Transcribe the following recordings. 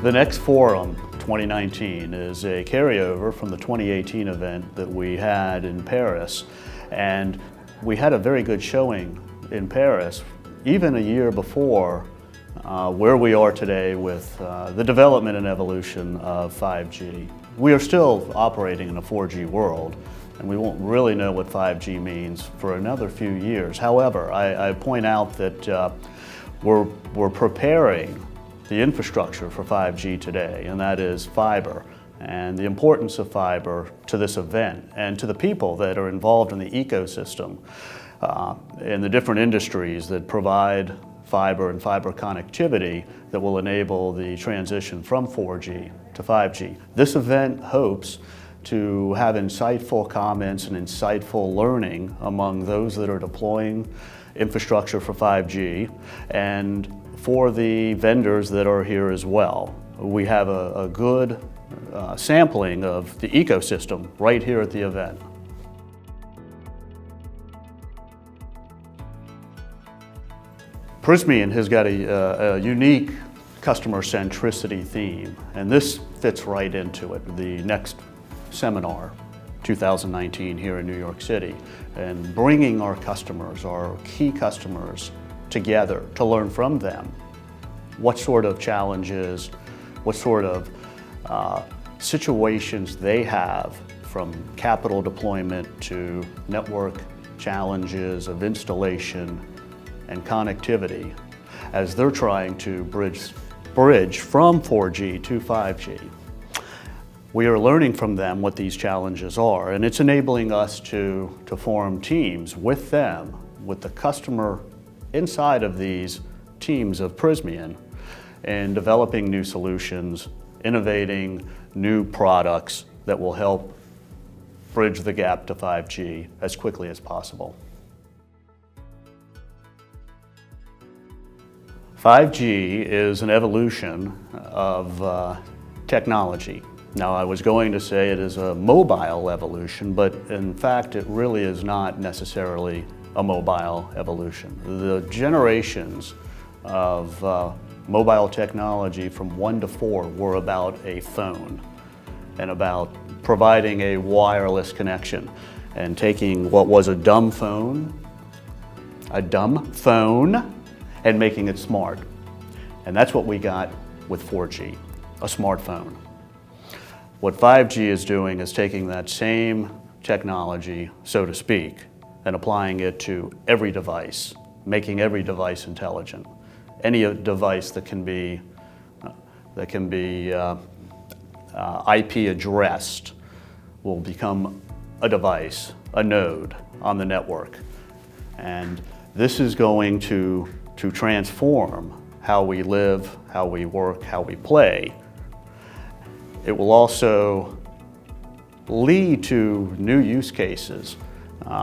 The Nexst Forum 2019 is a carryover from the 2018 event that we had in Paris, and we had a very good showing in Paris, even a year before where we are today with the development and evolution of 5G. We are still operating in a 4G world, and we won't really know what 5G means for another few years. However, I point out that we're preparing the infrastructure for 5G today, and that is fiber, and the importance of fiber to this event and to the people that are involved in the ecosystem in the different industries that provide fiber and fiber connectivity that will enable the transition from 4G to 5G. This event hopes to have insightful comments and insightful learning among those that are deploying infrastructure for 5G and for the vendors that are here as well. We have a good sampling of the ecosystem right here at the event. Prysmian has got a unique customer centricity theme, and this fits right into it. The Nexst Seminar 2019 here in New York City, and bringing our customers, our key customers, together to learn from them what sort of challenges, what sort of situations they have, from capital deployment to network challenges of installation and connectivity as they're trying to bridge from 4G to 5G. We are learning from them what these challenges are, and it's enabling us to form teams with them, with the customer inside of these teams of Prysmian, and developing new solutions, innovating new products that will help bridge the gap to 5G as quickly as possible. 5G is an evolution of technology. Now, I was going to say it is a mobile evolution, but in fact it really is not necessarily a mobile evolution. The generations of mobile technology from 1 to 4 were about a phone and about providing a wireless connection and taking what was a dumb phone, and making it smart. And that's what we got with 4G, a smartphone. What 5G is doing is taking that same technology, so to speak, and applying it to every device, making every device intelligent. Any device that can be IP addressed will become a device, a node on the network. And this is going to transform how we live, how we work, how we play. It will also lead to new use cases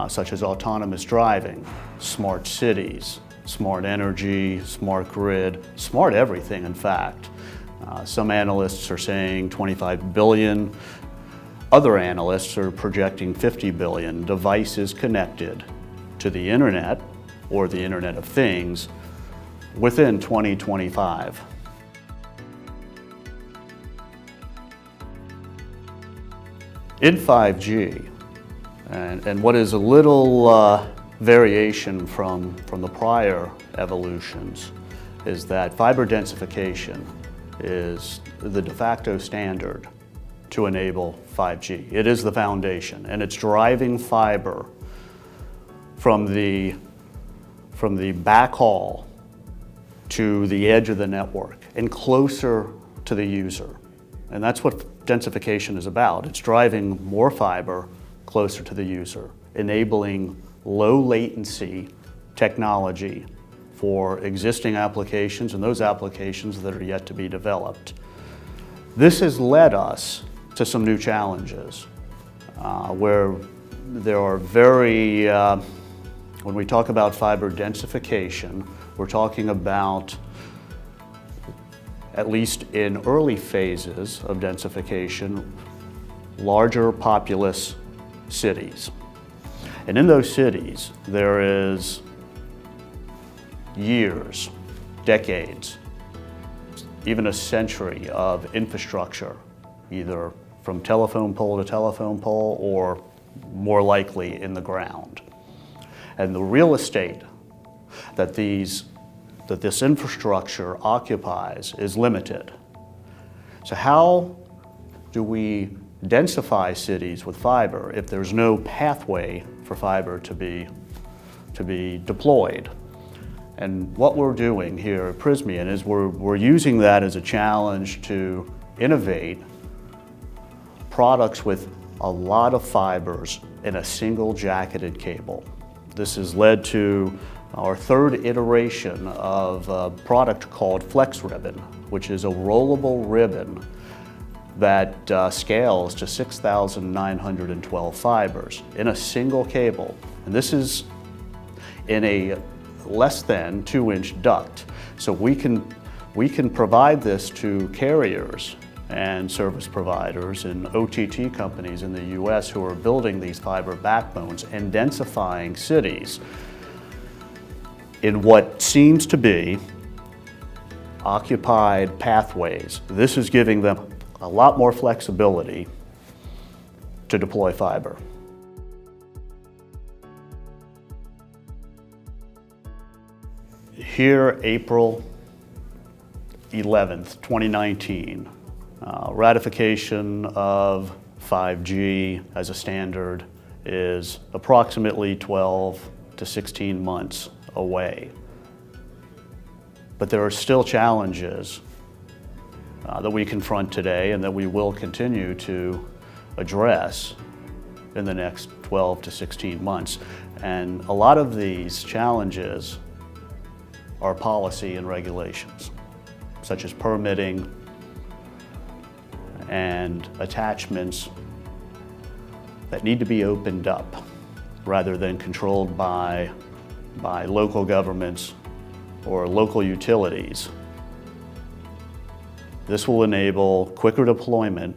such as autonomous driving, smart cities, smart energy, smart grid, smart everything, in fact. Some analysts are saying 25 billion. Other analysts are projecting 50 billion devices connected to the internet or the Internet of Things within 2025. In 5G, and what is a little variation from the prior evolutions, is that fiber densification is the de facto standard to enable 5G. It is the foundation, and it's driving fiber from the backhaul to the edge of the network and closer to the user. And that's what densification is about. It's driving more fiber closer to the user, enabling low latency technology for existing applications and those applications that are yet to be developed. This has led us to some new challenges where there are when we talk about fiber densification, we're talking about, at least in early phases of densification, larger populous cities. And in those cities, there is years, decades, even a century of infrastructure, either from telephone pole to telephone pole or more likely in the ground. And the real estate that this infrastructure occupies is limited. So how do we densify cities with fiber if there's no pathway for fiber to be deployed? And what we're doing here at Prysmian is we're using that as a challenge to innovate products with a lot of fibers in a single jacketed cable. This has led to our third iteration of a product called Flex Ribbon, which is a rollable ribbon that scales to 6,912 fibers in a single cable. And this is in a less than 2-inch duct. So we can provide this to carriers and service providers and OTT companies in the US who are building these fiber backbones and densifying cities in what seems to be occupied pathways. This is giving them a lot more flexibility to deploy fiber. Here, April 11th, 2019, ratification of 5G as a standard is approximately 12 to 16 months away. But there are still challenges that we confront today and that we will continue to address in the next 12 to 16 months. And a lot of these challenges are policy and regulations, such as permitting and attachments that need to be opened up rather than controlled by local governments or local utilities. This will enable quicker deployment.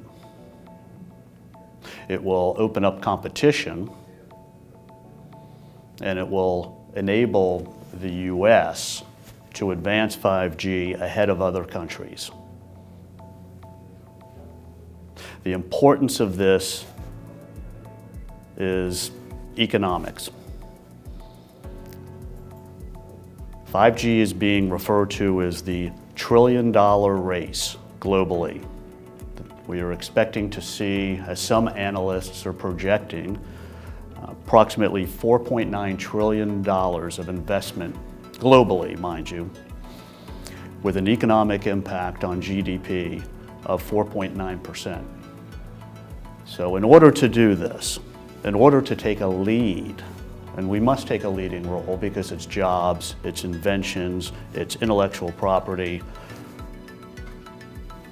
It will open up competition, and it will enable the US to advance 5G ahead of other countries. The importance of this is economics. 5G is being referred to as the trillion-dollar race globally. We are expecting to see, as some analysts are projecting, approximately $4.9 trillion of investment globally, mind you, with an economic impact on GDP of 4.9%. So in order to do this, in order to take a lead, and we must take a leading role because it's jobs, it's inventions, it's intellectual property,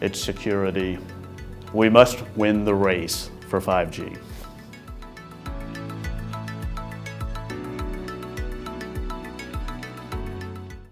it's security, we must win the race for 5G.